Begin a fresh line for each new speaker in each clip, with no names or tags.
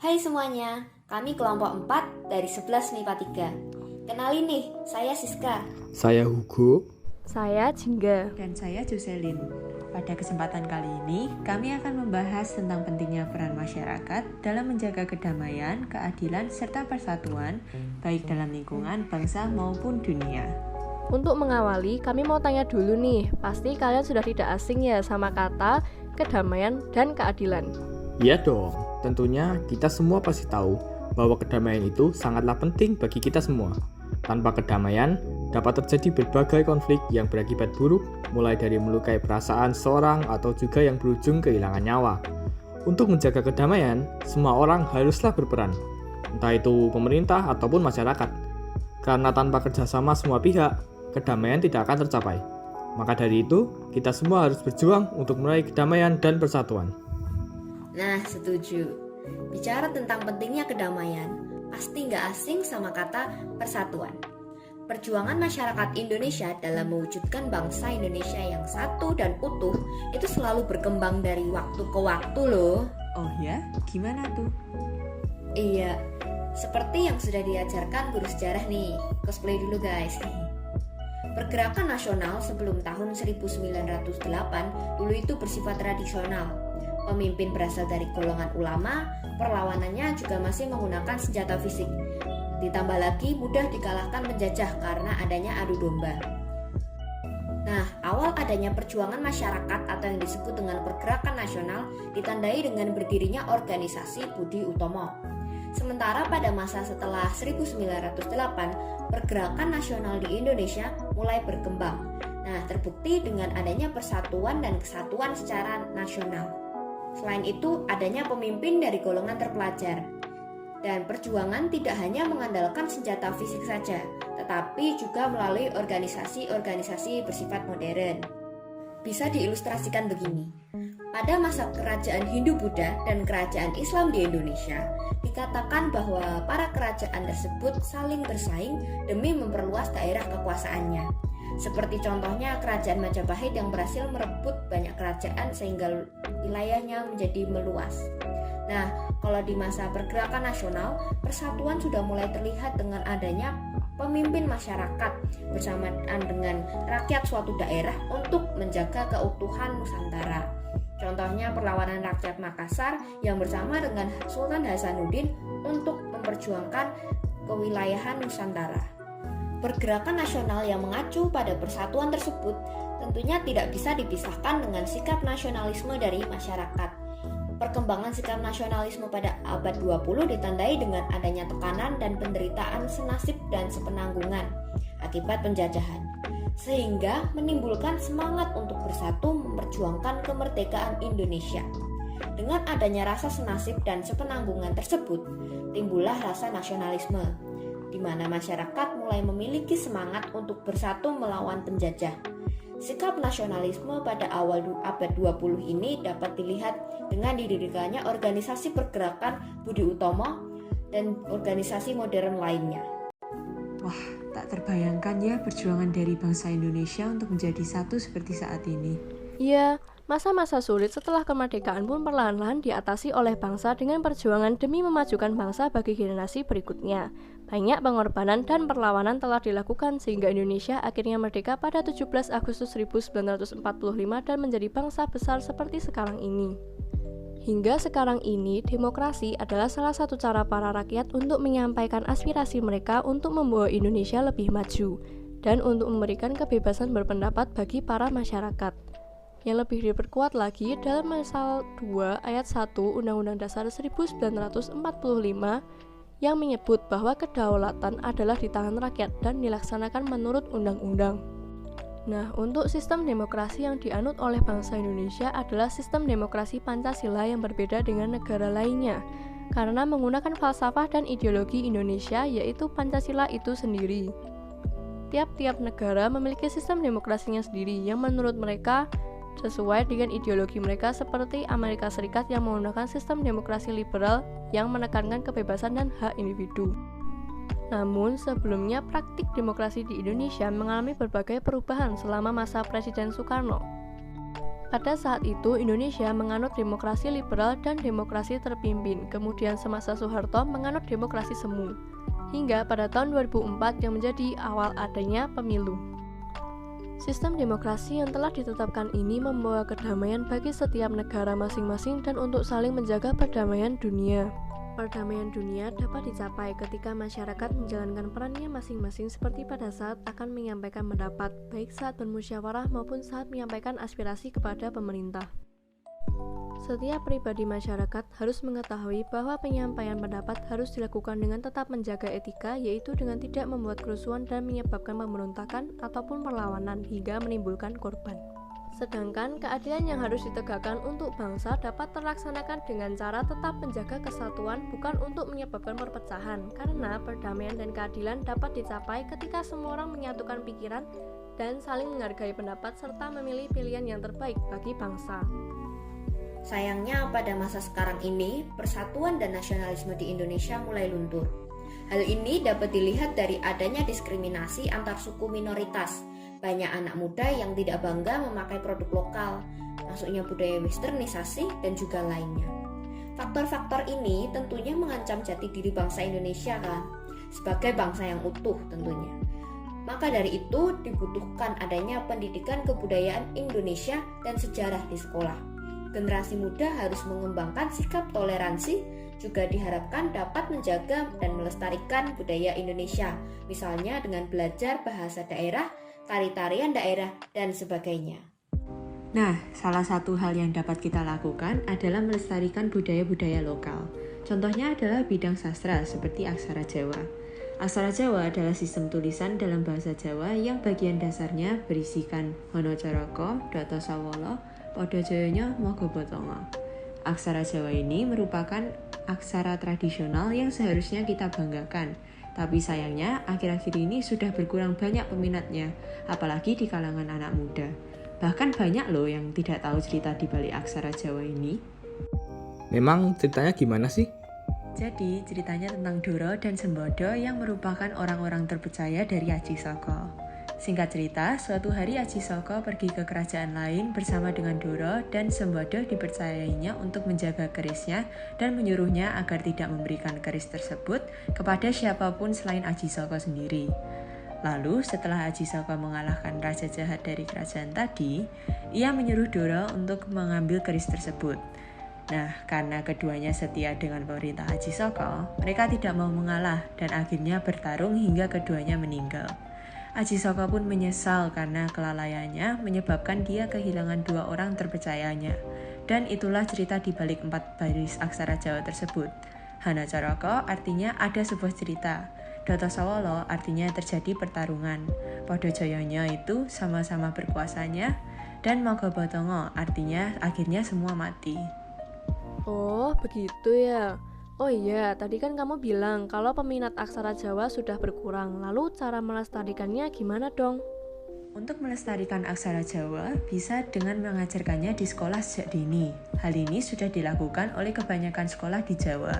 Hai semuanya, kami kelompok 4 dari 11 MIPA 3. Kenalin nih, saya Siska.
Saya Hugo.
Saya Jingga.
Dan saya Jocelyn. Pada kesempatan kali ini, kami akan membahas tentang pentingnya peran masyarakat dalam menjaga kedamaian, keadilan, serta persatuan, baik dalam lingkungan, bangsa, maupun dunia.
Untuk mengawali, kami mau tanya dulu nih, pasti kalian sudah tidak asing ya sama kata kedamaian dan keadilan.
Iya dong, tentunya kita semua pasti tahu bahwa kedamaian itu sangatlah penting bagi kita semua. Tanpa kedamaian, dapat terjadi berbagai konflik yang berakibat buruk, mulai dari melukai perasaan seorang atau juga yang berujung kehilangan nyawa. Untuk menjaga kedamaian, semua orang haruslah berperan, entah itu pemerintah ataupun masyarakat. Karena tanpa kerjasama semua pihak, kedamaian tidak akan tercapai. Maka dari itu, kita semua harus berjuang untuk meraih kedamaian dan persatuan.
Nah, setuju. Bicara tentang pentingnya kedamaian, pasti nggak asing sama kata persatuan. Perjuangan masyarakat Indonesia dalam mewujudkan bangsa Indonesia yang satu dan utuh itu selalu berkembang dari waktu ke waktu loh.
Oh ya? Gimana tuh?
Iya, seperti yang sudah diajarkan guru sejarah nih. Cosplay dulu guys. Pergerakan nasional sebelum tahun 1908 dulu itu bersifat tradisional. Pemimpin berasal dari golongan ulama, perlawanannya juga masih menggunakan senjata fisik. Ditambah lagi mudah dikalahkan penjajah karena adanya adu domba. Nah, awal adanya perjuangan masyarakat atau yang disebut dengan pergerakan nasional ditandai dengan berdirinya organisasi Budi Utomo. Sementara pada masa setelah 1908, pergerakan nasional di Indonesia mulai berkembang. Nah, terbukti dengan adanya persatuan dan kesatuan secara nasional. Selain itu, adanya pemimpin dari golongan terpelajar. Dan perjuangan tidak hanya mengandalkan senjata fisik saja, tetapi juga melalui organisasi-organisasi bersifat modern. Bisa diilustrasikan begini. Pada masa kerajaan Hindu-Buddha dan kerajaan Islam di Indonesia, dikatakan bahwa para kerajaan tersebut saling bersaing demi memperluas daerah kekuasaannya. Seperti contohnya kerajaan Majapahit yang berhasil merebut banyak kerajaan sehingga wilayahnya menjadi meluas. Nah, kalau di masa pergerakan nasional, persatuan sudah mulai terlihat dengan adanya pemimpin masyarakat bersamaan dengan rakyat suatu daerah untuk menjaga keutuhan Nusantara. Contohnya perlawanan rakyat Makassar yang bersama dengan Sultan Hasanuddin untuk memperjuangkan kewilayahan Nusantara. Pergerakan nasional yang mengacu pada persatuan tersebut tentunya tidak bisa dipisahkan dengan sikap nasionalisme dari masyarakat. Perkembangan sikap nasionalisme pada abad 20 ditandai dengan adanya tekanan dan penderitaan senasib dan sepenanggungan akibat penjajahan, sehingga menimbulkan semangat untuk bersatu memperjuangkan kemerdekaan Indonesia. Dengan adanya rasa senasib dan sepenanggungan tersebut, timbullah rasa nasionalisme, di mana masyarakat mulai memiliki semangat untuk bersatu melawan penjajah. Sikap nasionalisme pada awal abad 20 ini dapat dilihat dengan didirikannya organisasi pergerakan Budi Utomo dan organisasi modern lainnya.
Wah, tak terbayangkan ya perjuangan dari bangsa Indonesia untuk menjadi satu seperti saat ini.
Iya, masa-masa sulit setelah kemerdekaan pun perlahan-lahan diatasi oleh bangsa dengan perjuangan demi memajukan bangsa bagi generasi berikutnya. Banyak pengorbanan dan perlawanan telah dilakukan sehingga Indonesia akhirnya merdeka pada 17 Agustus 1945 dan menjadi bangsa besar seperti sekarang ini. Hingga sekarang ini, demokrasi adalah salah satu cara para rakyat untuk menyampaikan aspirasi mereka untuk membawa Indonesia lebih maju dan untuk memberikan kebebasan berpendapat bagi para masyarakat. Yang lebih diperkuat lagi dalam pasal 2 ayat 1 Undang-Undang Dasar 1945 yang menyebut bahwa kedaulatan adalah di tangan rakyat dan dilaksanakan menurut undang-undang. Nah, untuk sistem demokrasi yang dianut oleh bangsa Indonesia adalah sistem demokrasi Pancasila yang berbeda dengan negara lainnya, karena menggunakan falsafah dan ideologi Indonesia yaitu Pancasila itu sendiri. Tiap-tiap negara memiliki sistem demokrasinya sendiri yang menurut mereka sesuai dengan ideologi mereka, seperti Amerika Serikat yang menggunakan sistem demokrasi liberal yang menekankan kebebasan dan hak individu. Namun, sebelumnya praktik demokrasi di Indonesia mengalami berbagai perubahan selama masa Presiden Soekarno. Pada saat itu, Indonesia menganut demokrasi liberal dan demokrasi terpimpin, kemudian semasa Soeharto menganut demokrasi semu, hingga pada tahun 2004 yang menjadi awal adanya pemilu. Sistem demokrasi yang telah ditetapkan ini membawa kedamaian bagi setiap negara masing-masing dan untuk saling menjaga perdamaian dunia. Perdamaian dunia dapat dicapai ketika masyarakat menjalankan perannya masing-masing seperti pada saat akan menyampaikan pendapat, baik saat bermusyawarah maupun saat menyampaikan aspirasi kepada pemerintah. Setiap pribadi masyarakat harus mengetahui bahwa penyampaian pendapat harus dilakukan dengan tetap menjaga etika, yaitu dengan tidak membuat kerusuhan dan menyebabkan pemberontakan ataupun perlawanan hingga menimbulkan korban. Sedangkan keadilan yang harus ditegakkan untuk bangsa dapat terlaksanakan dengan cara tetap menjaga kesatuan, bukan untuk menyebabkan perpecahan, karena perdamaian dan keadilan dapat dicapai ketika semua orang menyatukan pikiran dan saling menghargai pendapat serta memilih pilihan yang terbaik bagi bangsa.
Sayangnya pada masa sekarang ini, persatuan dan nasionalisme di Indonesia mulai luntur. Hal ini dapat dilihat dari adanya diskriminasi antar suku minoritas. Banyak anak muda yang tidak bangga memakai produk lokal, masuknya budaya westernisasi, dan juga lainnya. Faktor-faktor ini tentunya mengancam jati diri bangsa Indonesia kan, sebagai bangsa yang utuh tentunya. Maka dari itu dibutuhkan adanya pendidikan kebudayaan Indonesia dan sejarah di sekolah. Generasi muda harus mengembangkan sikap toleransi, juga diharapkan dapat menjaga dan melestarikan budaya Indonesia, misalnya dengan belajar bahasa daerah, tari-tarian daerah, dan sebagainya.
Nah, salah satu hal yang dapat kita lakukan adalah melestarikan budaya-budaya lokal. Contohnya adalah bidang sastra seperti aksara Jawa. Aksara Jawa adalah sistem tulisan dalam bahasa Jawa yang bagian dasarnya berisikan Hono Caraka, Data Sawala, Pada Jayanya, Mogobotongo. Aksara Jawa ini merupakan aksara tradisional yang seharusnya kita banggakan. Tapi sayangnya, akhir-akhir ini sudah berkurang banyak peminatnya, apalagi di kalangan anak muda. Bahkan banyak loh yang tidak tahu cerita di balik aksara Jawa ini.
Memang ceritanya gimana sih?
Jadi, ceritanya tentang Doro dan Sembodo yang merupakan orang-orang terpercaya dari Aji Saka. Singkat cerita, suatu hari Aji Saka pergi ke kerajaan lain bersama dengan Doro dan Sembodo dipercayainya untuk menjaga kerisnya dan menyuruhnya agar tidak memberikan keris tersebut kepada siapapun selain Aji Saka sendiri. Lalu setelah Aji Saka mengalahkan raja jahat dari kerajaan tadi, ia menyuruh Doro untuk mengambil keris tersebut. Nah, karena keduanya setia dengan perintah Aji Saka, mereka tidak mau mengalah dan akhirnya bertarung hingga keduanya meninggal. Aji Saka pun menyesal karena kelalaiannya menyebabkan dia kehilangan dua orang terpercayanya. Dan itulah cerita di balik 4 baris aksara Jawa tersebut. Hana Caraka artinya ada sebuah cerita. Data Sawala artinya terjadi pertarungan. Pada Jayanya itu sama-sama berkuasanya. Dan Mogobotongo artinya akhirnya semua mati.
Oh, begitu ya. Oh iya, tadi kan kamu bilang kalau peminat aksara Jawa sudah berkurang. Lalu cara melestarikannya gimana dong?
Untuk melestarikan aksara Jawa, bisa dengan mengajarkannya di sekolah sejak dini. Hal ini sudah dilakukan oleh kebanyakan sekolah di Jawa.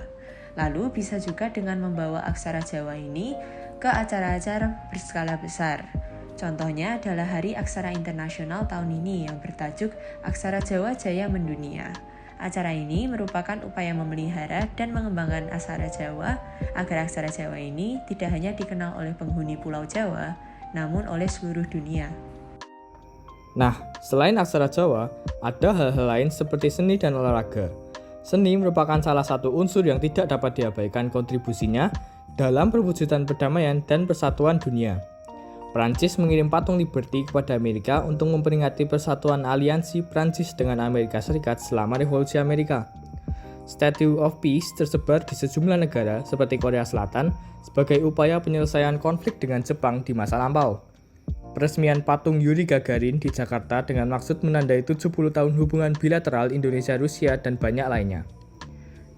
Lalu bisa juga dengan membawa aksara Jawa ini ke acara-acara berskala besar. Contohnya adalah Hari Aksara Internasional tahun ini yang bertajuk Aksara Jawa Jaya Mendunia. Acara ini merupakan upaya memelihara dan mengembangkan aksara Jawa agar aksara Jawa ini tidak hanya dikenal oleh penghuni Pulau Jawa, namun oleh seluruh dunia.
Nah, selain aksara Jawa, ada hal-hal lain seperti seni dan olahraga. Seni merupakan salah satu unsur yang tidak dapat diabaikan kontribusinya dalam perwujudan perdamaian dan persatuan dunia. Prancis mengirim patung Liberty kepada Amerika untuk memperingati persatuan aliansi Prancis dengan Amerika Serikat selama Revolusi Amerika. Statue of Peace tersebar di sejumlah negara seperti Korea Selatan sebagai upaya penyelesaian konflik dengan Jepang di masa lampau. Peresmian patung Yuri Gagarin di Jakarta dengan maksud menandai 70 tahun hubungan bilateral Indonesia-Rusia dan banyak lainnya.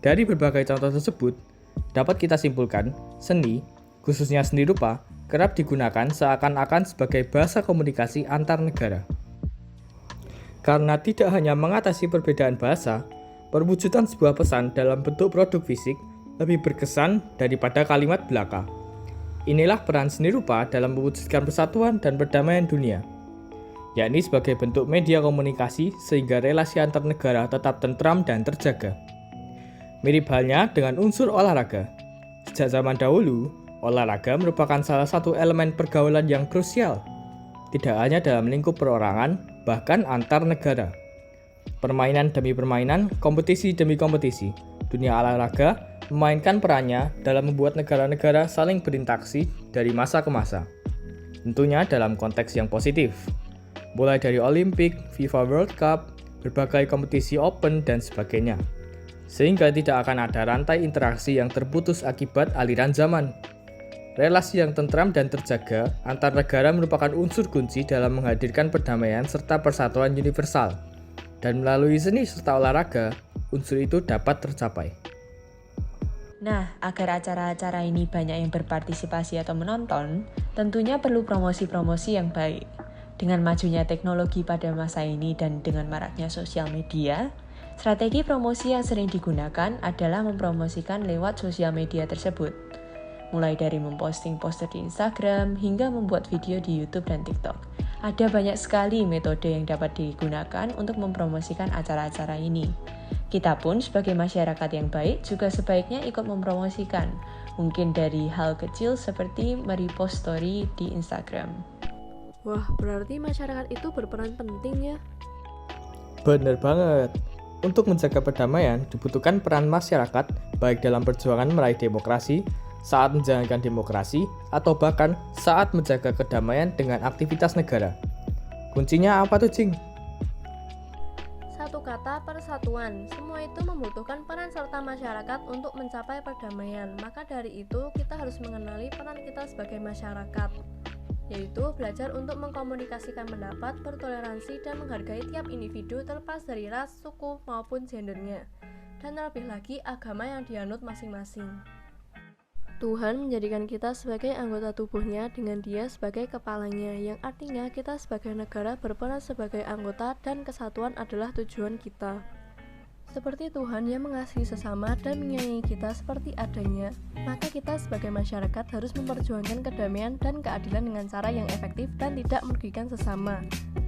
Dari berbagai contoh tersebut, dapat kita simpulkan, seni, khususnya seni rupa, kerap digunakan seakan-akan sebagai bahasa komunikasi antar negara. Karena tidak hanya mengatasi perbedaan bahasa, perwujudan sebuah pesan dalam bentuk produk fisik lebih berkesan daripada kalimat belaka. Inilah peran seni rupa dalam mewujudkan persatuan dan perdamaian dunia. yakni sebagai bentuk media komunikasi sehingga relasi antar negara tetap tentram dan terjaga. Mirip halnya dengan unsur olahraga. Sejak zaman dahulu, olahraga merupakan salah satu elemen pergaulan yang krusial, tidak hanya dalam lingkup perorangan, bahkan antar negara. Permainan demi permainan, kompetisi demi kompetisi, dunia olahraga memainkan perannya dalam membuat negara-negara saling berinteraksi dari masa ke masa. Tentunya dalam konteks yang positif, mulai dari Olimpik, FIFA World Cup, berbagai kompetisi open, dan sebagainya. Sehingga tidak akan ada rantai interaksi yang terputus akibat aliran zaman. Relasi yang tentram dan terjaga antar negara merupakan unsur kunci dalam menghadirkan perdamaian serta persatuan universal. Dan melalui seni serta olahraga, unsur itu dapat tercapai.
Nah, agar acara-acara ini banyak yang berpartisipasi atau menonton, tentunya perlu promosi-promosi yang baik. Dengan majunya teknologi pada masa ini dan dengan maraknya sosial media, strategi promosi yang sering digunakan adalah mempromosikan lewat sosial media tersebut. Mulai dari memposting poster di Instagram hingga membuat video di YouTube dan TikTok. Ada banyak sekali metode yang dapat digunakan untuk mempromosikan acara-acara ini. Kita pun sebagai masyarakat yang baik juga sebaiknya ikut mempromosikan. Mungkin dari hal kecil seperti merepost story di Instagram.
Wah, berarti masyarakat itu berperan penting ya.
Bener banget. Untuk menjaga perdamaian, dibutuhkan peran masyarakat, baik dalam perjuangan meraih demokrasi, saat menjalankan demokrasi, atau bahkan saat menjaga kedamaian dengan aktivitas negara. Kuncinya apa tuh, Cing?
Satu kata, persatuan. Semua itu membutuhkan peran serta masyarakat untuk mencapai perdamaian. Maka dari itu, kita harus mengenali peran kita sebagai masyarakat, yaitu belajar untuk mengkomunikasikan pendapat, bertoleransi, dan menghargai tiap individu terlepas dari ras, suku, maupun gendernya. Dan terlebih lagi, agama yang dianut masing-masing. Tuhan menjadikan kita sebagai anggota tubuhnya dengan Dia sebagai kepalanya, yang artinya kita sebagai negara berperan sebagai anggota dan kesatuan adalah tujuan kita. Seperti Tuhan yang mengasihi sesama dan menyayangi kita seperti adanya, maka kita sebagai masyarakat harus memperjuangkan kedamaian dan keadilan dengan cara yang efektif dan tidak merugikan sesama.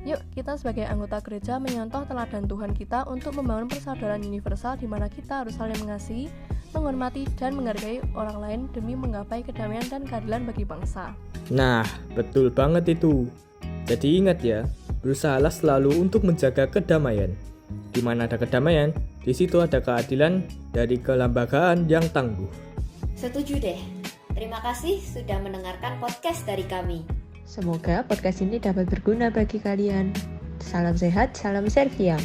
Yuk, kita sebagai anggota gereja menyontoh teladan Tuhan kita untuk membangun persaudaraan universal di mana kita harus saling mengasihi, menghormati, dan menghargai orang lain demi menggapai kedamaian dan keadilan bagi bangsa.
Nah, betul banget itu. Jadi ingat ya, berusahalah selalu untuk menjaga kedamaian. Di mana ada kedamaian, di situ ada keadilan dari kelembagaan yang tangguh.
Setuju deh. Terima kasih sudah mendengarkan podcast dari kami.
Semoga podcast ini dapat berguna bagi kalian. Salam sehat, salam Serviam.